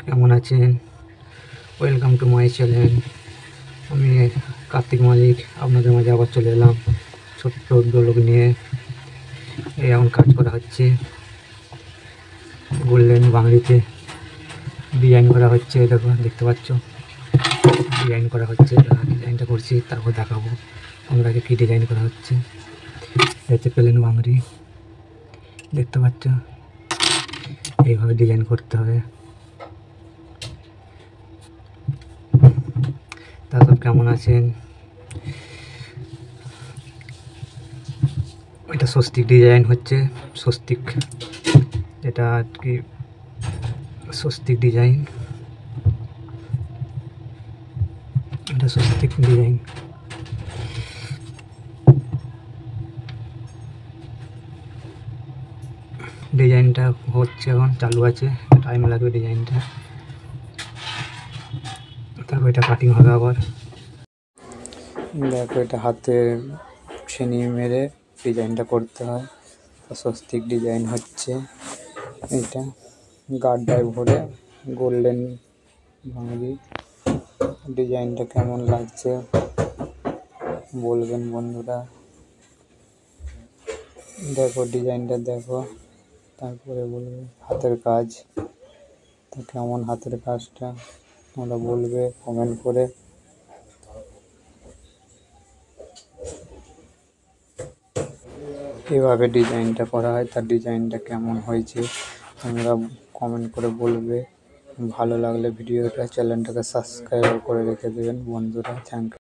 কেমন আছেন? Welcome to my channel. আমি কার্তিক মালিক আপনাদের মাঝে আবার চলে এলাম ছোট্ট ব্লগ নিয়ে। এই এখন কাজ করা হচ্ছে, গোল্ডেন বাংলিতে ডিজাইন করা হচ্ছে। দেখো, দেখতে পাচ্ছ ডিজাইন করা হচ্ছে। ডিজাইনটা করছি, তারপর দেখাবো আপনাকে কী ডিজাইন করা হচ্ছে। এতে প্লেন বাংলি দেখতে পাচ্ছ, এইভাবে ডিজাইন করতে হবে। তারপর কেমন আছেন? এটা স্বস্তিক ডিজাইন হচ্ছে, স্বস্তিক, এটা আর কি স্বস্তিক ডিজাইন, এটা স্বস্তিক ডিজাইন। ডিজাইনটা হচ্ছে, এখন চালু আছে, টাইম লাগবে ডিজাইনটা। তারপর এটা কাটিং হবে আবার। দেখো, এটা হাতে ছিনি মেরে ডিজাইনটা করতে হয়। স্বস্তিক ডিজাইন হচ্ছে এটা, গাড্ডায় ভরে গোল্ডেন বাংলি। ডিজাইনটা কেমন লাগছে বলবেন বন্ধুরা। দেখো ডিজাইনটা দেখো, তারপরে বলবে হাতের কাজ তো কেমন, হাতের কাজটা তোমরা বলবে কমেন্ট করে। এভাবে ডিজাইনটা করা হয়, তার ডিজাইনটা কেমন হয়েছে তোমরা কমেন্ট করে বলবে। ভালো লাগলে ভিডিওটা, চ্যানেলটাকে সাবস্ক্রাইব করে রেখে দেবেন বন্ধুরা। Thank you.